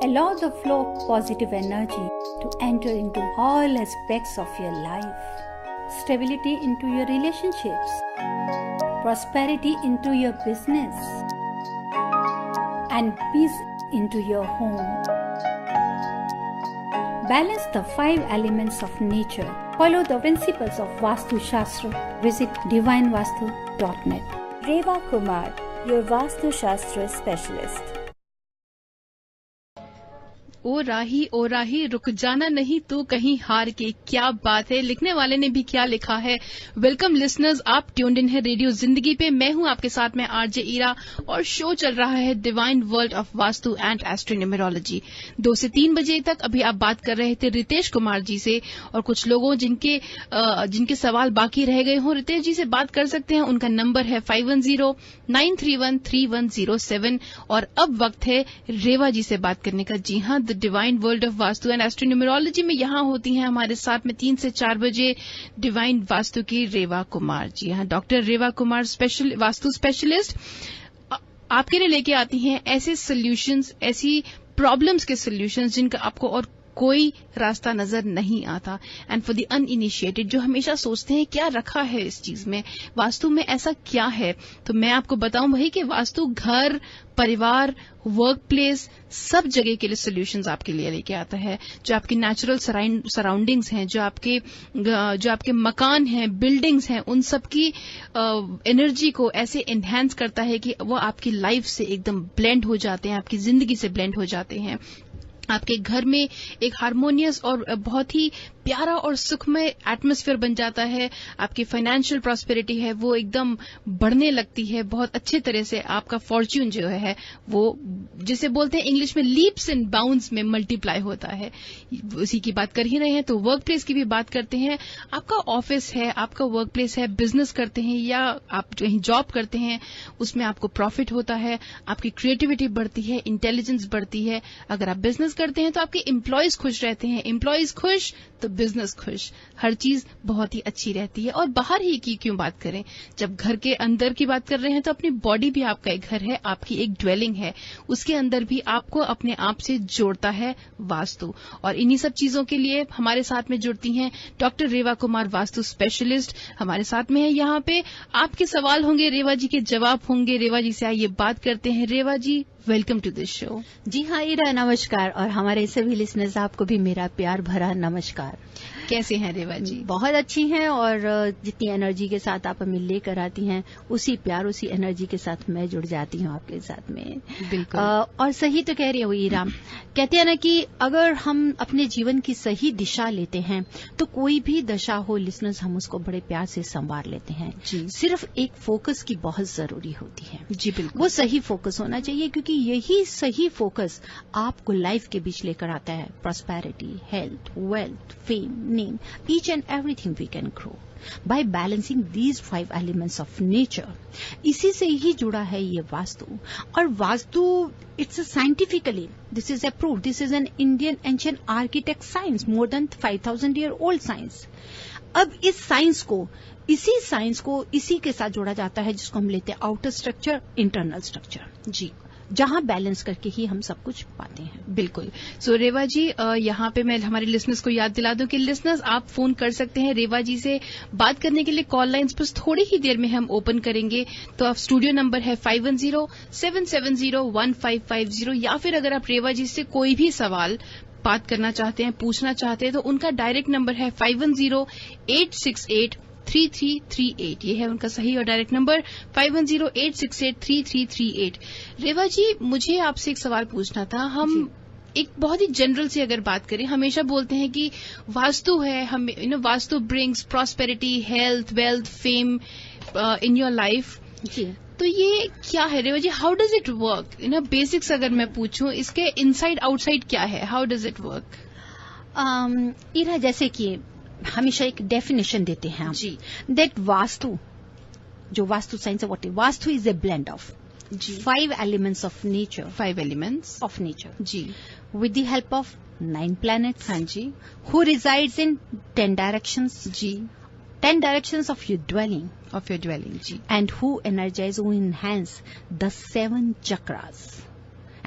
Allow the flow of positive energy to enter into all aspects of your life. Stability into your relationships. Prosperity into your business. And peace into your home. Balance the 5 elements of nature. Follow the principles of Vastu Shastra. Visit divinevastu.net. Reva Kumar, your Vastu Shastra specialist. ओ राही रुक जाना नहीं तू कहीं हार के, क्या बात है। लिखने वाले ने भी क्या लिखा है। वेलकम लिसनर्स, आप ट्यून्ड इन है रेडियो जिंदगी पे। मैं हूं आपके साथ में आरजे ईरा और शो चल रहा है divine world of vastu and astronumerology. 2 से 3 बजे तक अभी आप बात कर रहे थे रितेश कुमार जी से और कुछ लोगों जिनके सवाल बाकी रह गए हों, रितेश जी से बात कर सकते हैं। उनका नंबर है 5109313107 और अब वक्त है रेवा जी से बात करने का। जी हां, the divine world of vastu and astronumerology में यहां होती हैं हमारे साथ में 3 से 4 बजे डिवाइन वास्तु की रेवा कुमार। जी हां, डॉक्टर रेवा कुमार वास्तु स्पेशलिस्ट आपके लिए लेके आती हैं ऐसे सॉल्यूशंस, ऐसी प्रॉब्लम्स के सॉल्यूशंस जिनका आपको और कोई रास्ता नजर नहीं आता। एंड फॉर द अनइनिशिएटेड जो हमेशा सोचते हैं क्या रखा है इस चीज में, वास्तु में ऐसा क्या है, तो मैं आपको बताऊं वही कि वास्तु घर, परिवार, वर्क प्लेस, सब जगह के लिए सॉल्यूशंस आपके लिए लेके आता है। जो आपकी नेचुरल सराउंडिंग्स हैं, जो आपके मकान हैं, बिल्डिंग्स हैं, उन सब की एनर्जी को ऐसे एनहांस करता है कि वो आपकी लाइफ से एकदम ब्लेंड हो जाते हैं, आपकी जिंदगी से ब्लेंड हो जाते हैं। आपके घर में एक हार्मोनियस और बहुत ही प्यारा और सुखमय एटमॉस्फेयर बन जाता है। आपकी फाइनेंशियल प्रॉस्पेरिटी है वो एकदम बढ़ने लगती है बहुत अच्छे तरह से। आपका फॉर्च्यून जो है वो जिसे बोलते हैं इंग्लिश में लीप्स एंड बाउंड्स में मल्टीप्लाई होता है। उसी की बात कर ही रहे हैं तो वर्क प्लेस की भी बात करते हैं। आपका ऑफिस है, आपका वर्क प्लेस है, बिजनेस करते हैं या आप कहीं जॉब करते हैं, उसमें आपको प्रॉफिट होता है, आपकी क्रिएटिविटी बढ़ती है, इंटेलिजेंस बढ़ती है। अगर आप बिजनेस करते हैं तो आपके एम्प्लॉयज खुश रहते हैं, एम्प्लॉयज खुश तो बिजनेस खुश, हर चीज बहुत ही अच्छी रहती है। और बाहर ही की क्यों बात करें, जब घर के अंदर की बात कर रहे हैं तो अपनी बॉडी भी आपका एक घर है, आपकी एक ड्वेलिंग है, उसके अंदर भी आपको अपने आप से जोड़ता है वास्तु। और इन्हीं सब चीजों के लिए हमारे साथ में जुड़ती हैं डॉक्टर रेवा कुमार वास्तु स्पेशलिस्ट हमारे साथ में है यहाँ पे। आपके सवाल होंगे, रेवा जी के जवाब होंगे। रेवा जी से आइए बात करते हैं। रेवा जी, वेलकम टू दिस शो। जी हाँ ईरा, नमस्कार। और हमारे सभी लिसनर्स आपको भी मेरा प्यार भरा नमस्कार। कैसे हैं रेवा जी? बहुत अच्छी हैं और जितनी एनर्जी के साथ आप हमें लेकर आती हैं उसी प्यार उसी एनर्जी के साथ मैं जुड़ जाती हूँ आपके साथ में। बिल्कुल। और सही तो कह रही हूँ ईरा, कहते हैं ना कि अगर हम अपने जीवन की सही दिशा लेते हैं तो कोई भी दशा हो लिसनर्स हम उसको बड़े प्यार से संवार लेते हैं। सिर्फ एक फोकस की बहुत जरूरी होती है। जी बिल्कुल, वो सही फोकस होना चाहिए क्योंकि यही सही फोकस आपको लाइफ के बीच लेकर आता है। Prosperity, health, wealth, fame, name, each and everything we can grow by balancing these 5 elements of nature। इसी से ही जुड़ा है ये वास्तु। और vastu it's a scientifically this is approved, this is an Indian ancient architect science, more than 5000 year old science। अब इस science को इसी के साथ जोड़ा जाता है जिसको हम लेते हैं आउटर स्ट्रक्चर, इंटरनल स्ट्रक्चर। जी, जहां बैलेंस करके ही हम सब कुछ पाते हैं। बिल्कुल। सो रेवा जी, यहाँ पे मैं हमारे लिसनर्स को याद दिला दूं कि लिसनर्स आप फोन कर सकते हैं रेवा जी से बात करने के लिए। कॉल लाइंस बस थोड़ी ही देर में हम ओपन करेंगे। तो आप स्टूडियो नंबर है 5107701550 या फिर अगर आप रेवा जी से कोई भी सवाल बात करना चाहते हैं, पूछना चाहते हैं तो उनका डायरेक्ट नंबर है 5108683338। ये है उनका सही और डायरेक्ट नंबर 5108683338। रेवा जी, मुझे आपसे एक सवाल पूछना था। हम एक बहुत ही जनरल से अगर बात करें, हमेशा बोलते हैं कि वास्तु है, हम Vastu brings prosperity, health, wealth, fame in your life. तो ये क्या है Reva ji? How does it work? Basics अगर मैं पूछूं, इसके इनसाइड आउटसाइड क्या है? How does it work? Ira, जैसे कि हमेशा एक डेफिनेशन देते हैं हम जी, दैट वास्तु, जो वास्तु साइंस है, what is Vastu? Is a blend of 5 elements of nature। 5 elements of nature जी, with the help of 9 planets। हाँ जी। who resides in 10 directions जी, 10 directions of your dwelling जी, and who energize, who enhance the 7 chakras।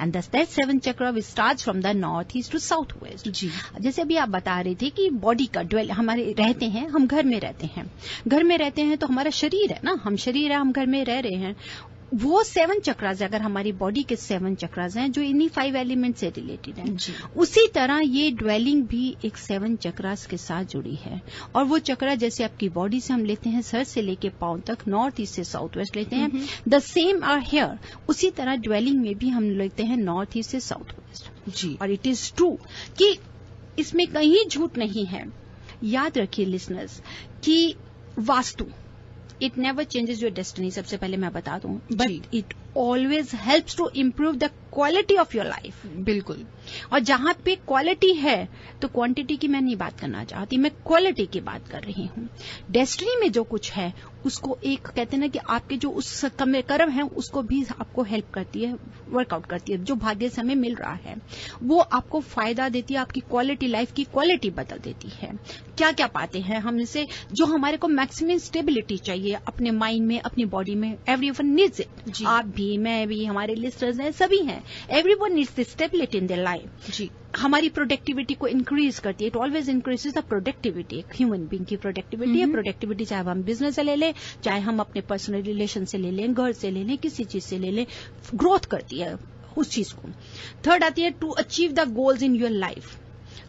एंड दैट 7th chakra which starts from the north east to south west. जी, जैसे अभी आप बता रहे थे कि बॉडी का ड्वेल हमारे रहते हैं, हम घर में रहते हैं, घर में रहते हैं तो हमारा शरीर है ना, हम शरीर है, हम घर में रह रहे हैं, वो 7 चक्रास अगर हमारी बॉडी के 7 चक्रास हैं जो इन्हीं 5 एलिमेंट से रिलेटेड हैं, उसी तरह ये ड्वेलिंग भी एक 7 चक्रास के साथ जुड़ी है। और वो चक्रा जैसे आपकी बॉडी से हम लेते हैं सर से लेके पांव तक, नॉर्थ ईस्ट से साउथ वेस्ट लेते हैं, द सेम आर हियर, उसी तरह ड्वेलिंग में भी हम लेते हैं नॉर्थ ईस्ट से साउथ वेस्ट। जी, और इट इज ट्रू कि इसमें कहीं झूठ नहीं है। याद रखिए लिसनर्स कि vastu it never changes your destiny, सबसे पहले मैं बता दूं, but it always helps to improve the quality of your life. बिल्कुल। और जहां पे क्वालिटी है तो क्वांटिटी की मैं नहीं बात करना चाहती, मैं क्वालिटी की बात कर रही हूं। डेस्टिनी में जो कुछ है उसको एक कहते हैं ना कि आपके जो उस कर्म है उसको भी आपको हेल्प करती है, वर्कआउट करती है। जो भाग्य से हमें मिल रहा है वो आपको फायदा देती है, आपकी क्वालिटी, लाइफ की क्वालिटी बदल देती है। क्या क्या पाते हैं हम इसे, जो हमारे को मैक्सिमम स्टेबिलिटी चाहिए अपने माइंड में, अपनी बॉडी में, एवरीवन नीड्स इट। आप भी, मैं भी, हमारे लिस्टर्स हैं, सभी हैं, everyone needs the stability in their life. जी, हमारी प्रोडक्टिविटी को इंक्रीज करती है, it always increases the productivity. एक ह्यूमन बीइंग की प्रोडक्टिविटी है, प्रोडक्टिविटी चाहे हम बिजनेस से ले लें, चाहे हम अपने पर्सनल रिलेशन से ले लें, घर से ले लें, किसी चीज से ले लें, ग्रोथ करती है उस चीज को। थर्ड आती है to achieve the goals in your life.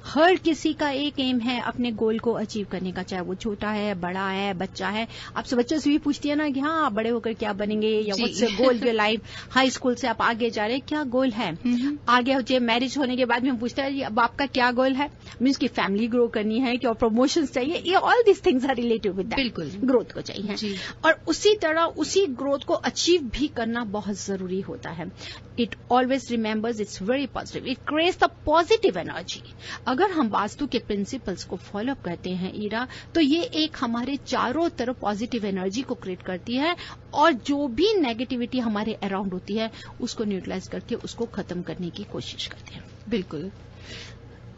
हर किसी का एक एम है अपने गोल को अचीव करने का, चाहे वो छोटा है, बड़ा है, बच्चा है। आपसे बच्चों से भी पूछती है ना कि हाँ आप बड़े होकर क्या बनेंगे, या what's your goal your life. High school से आप आगे जा रहे हैं, क्या गोल है। आगे हो मैरिज होने के बाद में पूछता है अब आपका क्या गोल है, मीन्स की फैमिली ग्रो करनी है कि और प्रमोशन चाहिए, ये all this things are related with that. बिल्कुल, ग्रोथ को चाहिए। और उसी तरह उसी ग्रोथ को अचीव भी करना बहुत जरूरी होता है। It always remembers it's very positive, it creates the positive energy. अगर हम वास्तु के प्रिंसिपल्स को फॉलो करते हैं ईरा, तो ये एक हमारे चारों तरफ पॉजिटिव एनर्जी को क्रिएट करती है, और जो भी नेगेटिविटी हमारे अराउंड होती है उसको न्यूट्रलाइज करके उसको खत्म करने की कोशिश करते हैं। बिल्कुल।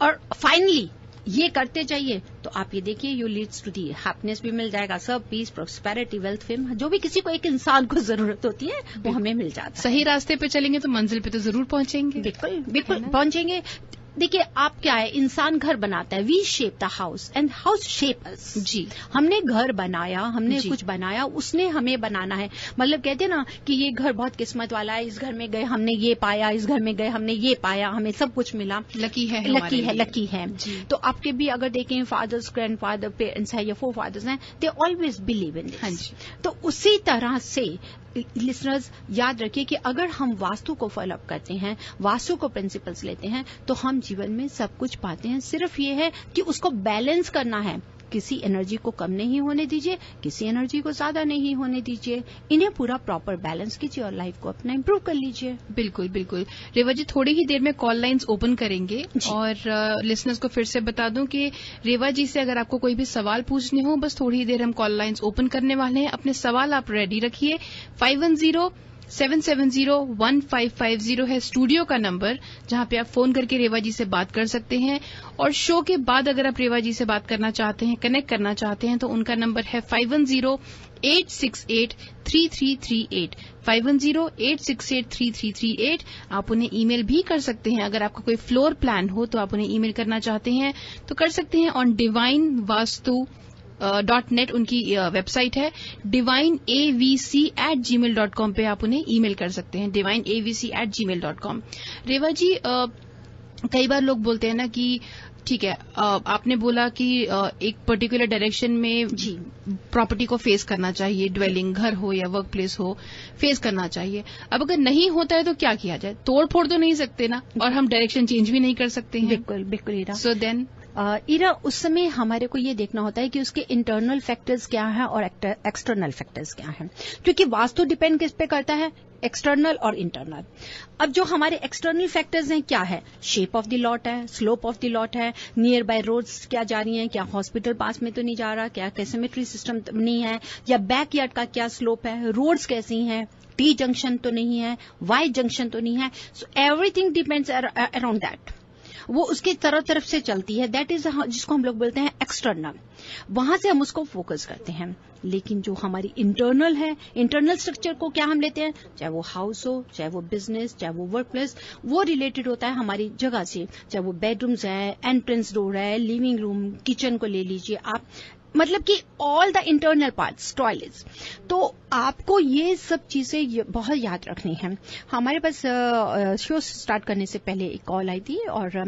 और फाइनली ये करते जाइए तो आप ये देखिए you leads to the happiness भी मिल जाएगा, सब पीस, प्रॉस्पेरिटी, वेल्थ, फेम, जो भी किसी को एक इंसान को जरूरत होती है वो हमें मिल जाता है। सही रास्ते पे चलेंगे तो मंजिल पे तो जरूर पहुंचेंगे। बिल्कुल बिल्कुल पहुंचेंगे। देखिए आप क्या है, इंसान घर बनाता है, we shape the house and house shape us. जी, हमने घर बनाया, हमने कुछ बनाया, उसने हमें बनाना है। मतलब कहते हैं ना कि ये घर बहुत किस्मत वाला है, इस घर में गए हमने ये पाया, इस घर में गए हमने ये पाया, हमें सब कुछ मिला, लकी है, लकी है। तो आपके भी अगर देखें फादर्स, ग्रैंड फादर, पेरेंट्स है या फोर फादर्स हैं, they always believe in this. तो उसी तरह से लिसनर्स याद रखिए कि अगर हम वास्तु को फॉलो अप करते हैं, वास्तु को प्रिंसिपल्स लेते हैं, तो हम जीवन में सब कुछ पाते हैं। सिर्फ ये है कि उसको बैलेंस करना है। किसी एनर्जी को कम नहीं होने दीजिए, किसी एनर्जी को ज्यादा नहीं होने दीजिए। इन्हें पूरा प्रॉपर बैलेंस कीजिए और लाइफ को अपना इंप्रूव कर लीजिए। बिल्कुल बिल्कुल। रेवा जी थोड़ी ही देर में कॉल लाइंस ओपन करेंगे, और लिसनर्स को फिर से बता दूं कि रेवा जी से अगर आपको कोई भी सवाल पूछने हो, बस थोड़ी ही देर हम कॉल लाइंस ओपन करने वाले हैं। अपने सवाल आप रेडी रखिए। 5107701550 है स्टूडियो का नंबर, जहां पे आप फोन करके रेवा जी से बात कर सकते हैं। और शो के बाद अगर आप रेवा जी से बात करना चाहते हैं, कनेक्ट करना चाहते हैं, तो उनका नंबर है 5108683338 5108683338। आप उन्हें ईमेल भी कर सकते हैं। अगर आपका कोई फ्लोर प्लान हो तो आप उन्हें ईमेल करना चाहते हैं तो कर सकते हैं ऑन divinevastu.net उनकी वेबसाइट है। divineavc@gmail.com पे आप उन्हें ईमेल कर सकते हैं, divineavc@gmail.com। रेवा जी कई बार लोग बोलते हैं ना कि ठीक है, आपने बोला कि एक पर्टिकुलर डायरेक्शन में प्रॉपर्टी को फेस करना चाहिए, ड्वेलिंग, घर हो या वर्क प्लेस हो, फेस करना चाहिए। अब अगर नहीं होता है तो क्या किया जाए? तोड़ फोड़ तो नहीं सकते ना, और हम डायरेक्शन चेंज भी नहीं कर सकते हैं। बिल्कुल बिल्कुल। सो देन इरा उस समय हमारे को ये देखना होता है कि उसके इंटरनल फैक्टर्स क्या हैं और एक्सटर्नल फैक्टर्स क्या हैं, क्योंकि वास्तु डिपेंड किस पे करता है, एक्सटर्नल और इंटरनल। अब जो हमारे एक्सटर्नल फैक्टर्स हैं क्या है, शेप ऑफ द लॉट है, स्लोप ऑफ द लॉट है, नियर बाय रोड्स क्या जा रही हैं, क्या हॉस्पिटल पास में तो नहीं जा रहा, क्या सिमेट्री सिस्टम नहीं है, या बैक यार्ड का क्या स्लोप है, रोड्स कैसी हैं, टी जंक्शन तो नहीं है, वाई जंक्शन तो नहीं है। So everything depends around that. वो उसके तरफ से चलती है, दैट इज जिसको हम लोग बोलते हैं एक्सटर्नल, वहां से हम उसको फोकस करते हैं। लेकिन जो हमारी इंटरनल है, इंटरनल स्ट्रक्चर को क्या हम लेते हैं, चाहे वो हाउस हो, चाहे वो बिजनेस, चाहे वो वर्क प्लेस, वो रिलेटेड होता है हमारी जगह से, चाहे वो बेडरूम्स है, एंट्रेंस डोर है, लिविंग रूम, किचन को ले लीजिए आप, मतलब कि all the internal parts, toilets. तो आपको ये सब चीजें बहुत याद रखनी है। हमारे पास शो स्टार्ट करने से पहले एक कॉल आई थी और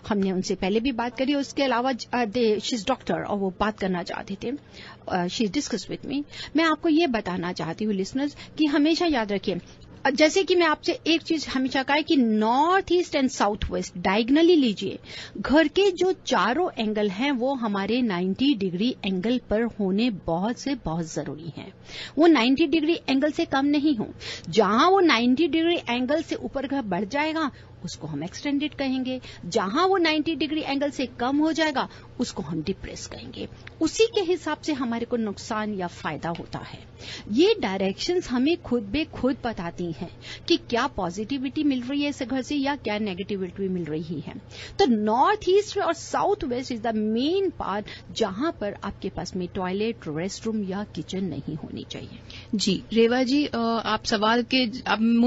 हमने उनसे पहले भी बात करी। उसके अलावा शी इज डॉक्टर और वो बात करना चाहते थे, शी डिस्कस विथ मी। मैं आपको ये बताना चाहती हूँ लिसनर्स कि हमेशा याद रखिए, जैसे कि मैं आपसे एक चीज हमेशा कहा है कि north east and south west diagonally लीजिए, घर के जो चारों एंगल हैं वो हमारे 90 डिग्री एंगल पर होने बहुत से बहुत जरूरी हैं। वो 90 डिग्री एंगल से कम नहीं हो। जहां वो 90 डिग्री एंगल से ऊपर घर बढ़ जाएगा उसको हम एक्सटेंडेड कहेंगे, जहां वो 90 डिग्री एंगल से कम हो जाएगा उसको हम डिप्रेस कहेंगे। उसी के हिसाब से हमारे को नुकसान या फायदा होता है। ये डायरेक्शंस हमें खुद बे खुद बताती हैं कि क्या पॉजिटिविटी मिल रही है इस घर से या क्या नेगेटिविटी मिल रही है। तो नॉर्थ ईस्ट और south waste is the main part जहां पर आपके पास में टॉयलेट, रेस्ट रूम या किचन नहीं होनी चाहिए। जी रेवा जी, आप सवाल के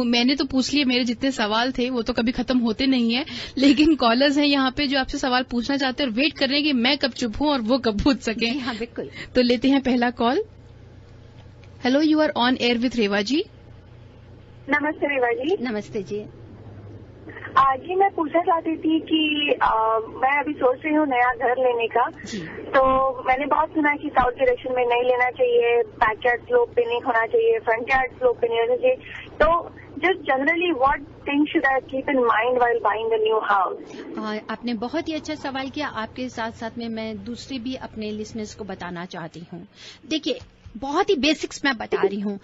मैंने तो पूछ लिए, मेरे जितने सवाल थे वो तो कभी खत्म होते नहीं है, लेकिन कॉलर्स हैं यहाँ पे जो आपसे सवाल पूछना चाहते हैं और वेट कर रहे हैं कि मैं कब चुप हूं और वो कब पूछ सके। हाँ बिल्कुल। तो लेते हैं पहला call. Hello, you are on air with Reva ji. नमस्ते रेवा जी। नमस्ते जी। जी मैं पूछना चाहती थी कि मैं अभी सोच रही हूँ नया घर लेने का। तो मैंने बहुत सुना है कि साउथ डायरेक्शन में नहीं लेना चाहिए, बैकयार्ड स्लोप पे नहीं होना चाहिए, फ्रंट यार्ड स्लोप पे नहीं होना चाहिए। तो just generally what things should I keep in mind while buying a new house? आपने बहुत ही अच्छा सवाल किया। आपके साथ साथ में मैं दूसरे भी अपने लिसनर्स को बताना चाहती हूँ। देखिए, बहुत ही बेसिक्स मैं बता रही हूँ।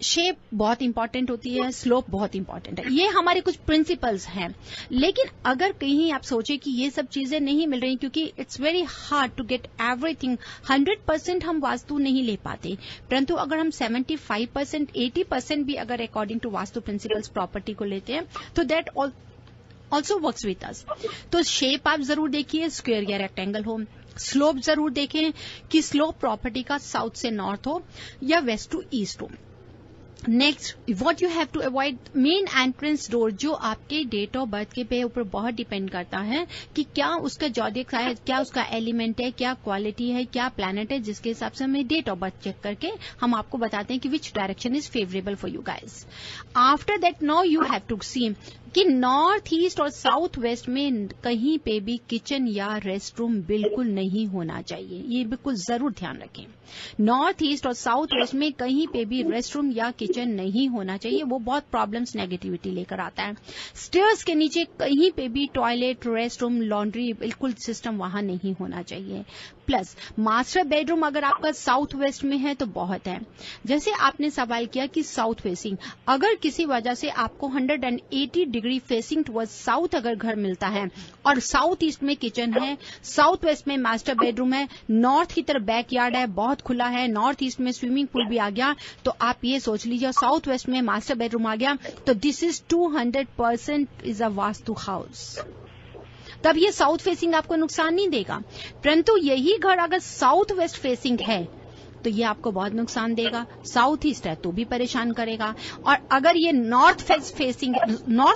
शेप बहुत इंपॉर्टेंट होती है, स्लोप बहुत इंपॉर्टेंट है, ये हमारे कुछ प्रिंसिपल्स हैं। लेकिन अगर कहीं आप सोचे कि ये सब चीजें नहीं मिल रही, क्योंकि it's very hard to get everything, 100% हम वास्तु नहीं ले पाते, परंतु अगर हम 75%, 80% भी अगर according to vastu principles property को लेते हैं तो that also works with us. तो शेप आप जरूर देखिए, स्क्वायर या रेक्टेंगल हो। स्लोप जरूर देखें कि स्लोप प्रॉपर्टी का साउथ से नॉर्थ हो या वेस्ट टू ईस्ट हो। Next, what you have to avoid, main entrance door जो आपके डेट ऑफ बर्थ के पे ऊपर बहुत डिपेंड करता है कि क्या उसका जॉडिक है, क्या उसका एलिमेंट है, क्या क्वालिटी है, क्या प्लैनेट है, जिसके हिसाब से हमें डेट ऑफ बर्थ चेक करके हम आपको बताते हैं कि which direction is favourable for you guys. After that now you have to see कि नॉर्थ ईस्ट और साउथ वेस्ट में कहीं पे भी किचन या रेस्ट रूम बिल्कुल नहीं होना चाहिए। ये बिल्कुल जरूर ध्यान रखें। नॉर्थ ईस्ट और साउथ वेस्ट में कहीं पे भी रेस्ट रूम या किचन नहीं होना चाहिए, वो बहुत प्रॉब्लम्स, नेगेटिविटी लेकर आता है। स्टेयर्स के नीचे कहीं पे भी टॉयलेट, रेस्ट रूम, लॉन्ड्री, बिल्कुल सिस्टम वहां नहीं होना चाहिए। प्लस मास्टर बेडरूम अगर आपका साउथ वेस्ट में है तो बहुत है। जैसे आपने सवाल किया कि साउथ फेसिंग, अगर किसी वजह से आपको 180 डिग्री फेसिंग टुवर्ड्स साउथ अगर घर मिलता है और साउथ ईस्ट में किचन है, साउथ वेस्ट में मास्टर बेडरूम है, नॉर्थ की तरफ बैकयार्ड है, बहुत खुला है, नॉर्थ ईस्ट में स्विमिंग पूल भी आ गया, तो आप ये सोच लीजिए साउथ वेस्ट में मास्टर बेडरूम आ गया, तो this is 200% is a vastu house. तब ये साउथ फेसिंग आपको नुकसान नहीं देगा, परंतु यही घर अगर साउथ वेस्ट फेसिंग है तो ये आपको बहुत नुकसान देगा। साउथ ईस्ट है तो भी परेशान करेगा। और अगर ये नॉर्थ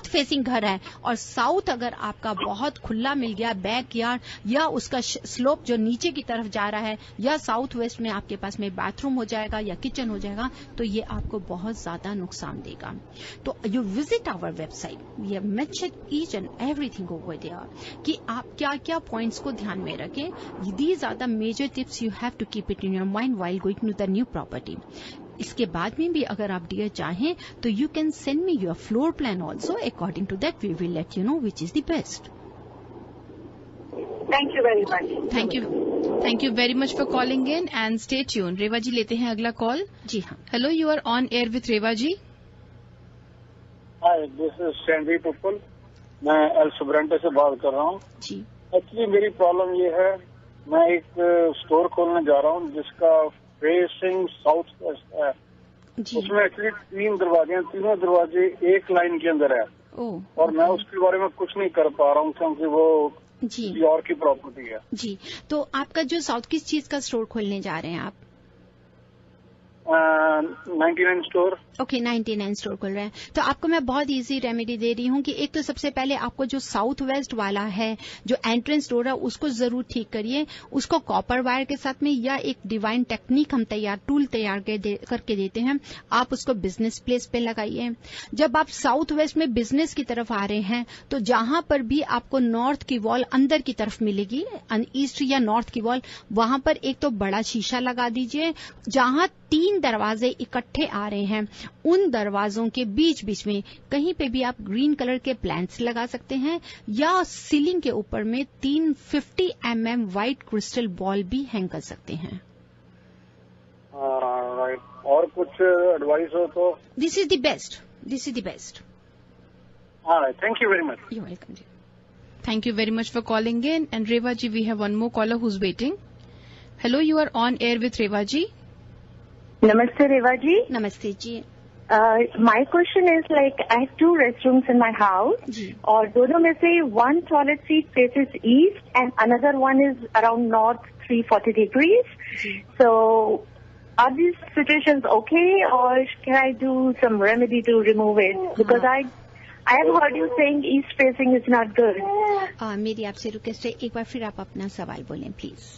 फेसिंग घर है और साउथ अगर आपका बहुत खुला मिल गया, बैकयार्ड या उसका स्लोप जो नीचे की तरफ जा रहा है, या साउथ वेस्ट में आपके पास में बाथरूम हो जाएगा या किचन हो जाएगा, तो ये आपको बहुत ज्यादा नुकसान देगा। तो you visit our website, we have mentioned each and everything over there कि आप क्या क्या पॉइंट्स को ध्यान में रखें। These are the major tips you have to keep it in your mind while going to the new property. इसके बाद में भी अगर आप डियर चाहें तो you can send me your floor plan also, according to that we will let you know which is the best. Thank you very much. Thank you very much for calling in and stay tune. Reva ji लेते हैं अगला call. जी हाँ। Hello, you are on air with Reva ji. Hi, this is Sandy Pupal, मैं एल सुब्रेंटे से बात कर रहा हूँ जी। एक्चुअली मेरी प्रॉब्लम ये है, मैं एक स्टोर खोलने जा रहा हूँ जिसका फेसिंग साउथ वेस्ट है। उसमें एक्चुअली 3 दरवाजे हैं, तीनों दरवाजे एक लाइन के अंदर है। और मैं उसके बारे में कुछ नहीं कर पा रहा हूँ क्योंकि वो जी और की प्रॉपर्टी है। जी, तो आपका जो साउथ किस चीज का स्टोर खोलने जा रहे हैं आप? 99 स्टोर। ओके, 99 स्टोर खोल रहे हैं। तो आपको मैं बहुत इजी रेमेडी दे रही हूँ कि एक तो सबसे पहले आपको जो साउथ वेस्ट वाला है जो एंट्रेंस डोर है उसको जरूर ठीक करिए। उसको कॉपर वायर के साथ में या एक डिवाइन टेक्निक हम टूल तैयार करके देते हैं, आप उसको बिजनेस प्लेस पे लगाइए। जब आप साउथ वेस्ट में बिजनेस की तरफ आ रहे हैं तो जहां पर भी आपको नॉर्थ की वॉल अंदर की तरफ मिलेगी, ईस्ट या नॉर्थ की वॉल, वहां पर एक तो बड़ा शीशा लगा दीजिए। जहां 3 दरवाजे इकट्ठे आ रहे हैं उन दरवाजों के बीच बीच में कहीं पे भी आप ग्रीन कलर के प्लांट्स लगा सकते हैं या सीलिंग के ऊपर में 350 mm व्हाइट क्रिस्टल बॉल भी हैंग कर सकते हैं। राइट। और कुछ एडवाइस हो तो? This is the best, this is the best. Thank you very much. You welcome ji. Thank you very much for calling in. And Reva ji, we have one more caller who's waiting. Hello, you are on air with Reva ji. नमस्ते रेवा जी। नमस्ते जी। My question is like I have 2 restrooms in my house और दोनों में से one toilet seat faces east and another one is around north 340 degrees. So are these situations okay or can I do some remedy to remove it? Because I have heard you saying east facing is not good. मेरी आपसे request है एक बार फिर आप अपना सवाल बोलें please.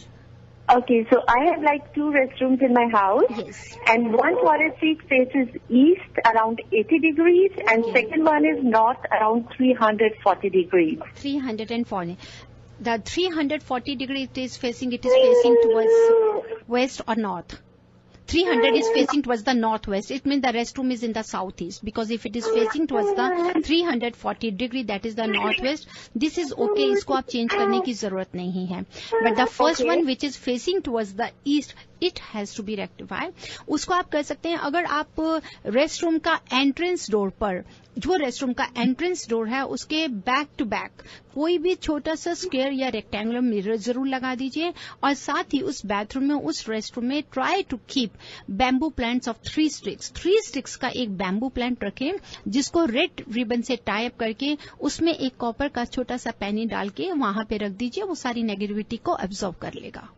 Okay, so I have like 2 restrooms in my house. Yes. And one toilet seat faces east around 80 degrees and second one is north around 340 degrees. 340. The 340 degree it is facing towards west or north? 300 is facing towards the northwest. It means the restroom is in the southeast. Because if it is facing towards the 340 degree, that is the northwest. This is okay. इसको आप change करने की जरूरत नहीं है. But the first one which is facing towards the east, it has to be rectified. उसको आप कर सकते हैं अगर आप रेस्टरूम का एंट्रेंस डोर पर, जो रेस्टरूम का एंट्रेंस डोर है उसके बैक टू बैक कोई भी छोटा सा स्क्वायर या रेक्टेंगुलर मिरर जरूर लगा दीजिए और साथ ही उस बाथरूम में, उस रेस्टरूम में try to keep bamboo plants of 3 sticks. 3 sticks का एक बैम्बू प्लांट रखें जिसको रेड रिबन से टाई अप करके उसमें एक कॉपर का छोटा सा पैनी डाल के वहां पे रख दीजिए। वो सारी नेगेटिविटी को एब्जॉर्ब कर लेगा।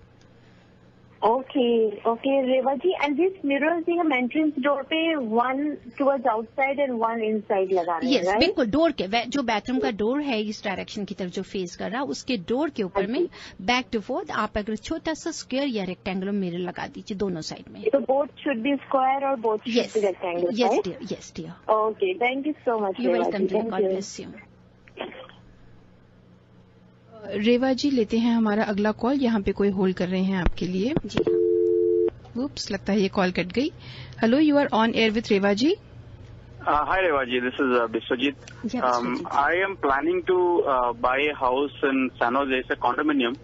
Okay, Reva ji. And this mirrors भी हम एंट्रेंस डोर पे one towards outside and one inside लगा रहे हैं, Yes, बिल्कुल डोर के जो बाथरूम का डोर है इस डायरेक्शन की तरफ जो फेस कर रहा है उसके डोर के ऊपर में बैक टू फोर्थ आप अगर छोटा सा स्क्वायर या रेक्टेंगुलर मिरर लगा दीजिए दोनों साइड में। तो बोथ शुड बी स्क्वायर और both should be rectangular. Yes dear. Okay, thank you so much. You welcome जी, God bless you. Reva ji लेते हैं हमारा अगला कॉल। यहाँ पे कोई होल्ड कर रहे हैं आपके लिए जी। Oops, लगता है ये कॉल कट गई। Hello, you are on air with Reva ji. Hi Reva ji, this is Biswajit. I am planning to buy a house in San Jose. It's a condominium,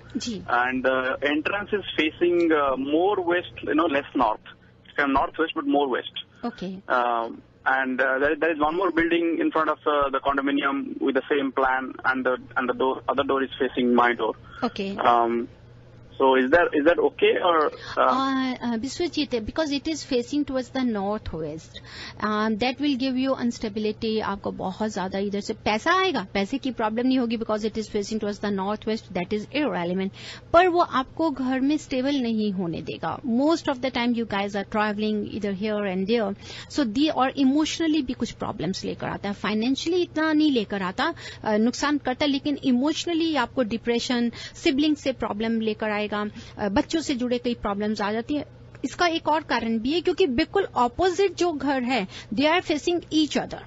and the entrance is facing more west, less north. It's kind of northwest, but more west. Okay. And there is one more building in front of the condominium with the same plan, and the other door is facing my door. Okay. So is that okay or? Biswajit, because it is facing towards the northwest, that will give you instability. आपको बहुत ज्यादा इधर से पैसा आएगा, पैसे की problem नहीं होगी because it is facing towards the northwest. That is air element. पर वो आपको घर में स्टेबल नहीं होने देगा. Most of the time you guys are traveling either here and there. So और इमोशनली भी कुछ प्रॉब्लम्स लेकर आता है. फाइनेंशियली इतना नहीं लेकर आता, नुकसान करता, लेकिन इमोशनली आपको डिप्रेशन, सिबलिंग से प्रॉब्लम लेकर आएगा, बच्चों से जुड़े कई प्रॉब्लम्स आ जाती है। इसका एक और कारण भी है क्योंकि बिल्कुल ऑपोजिट जो घर है they are facing each other.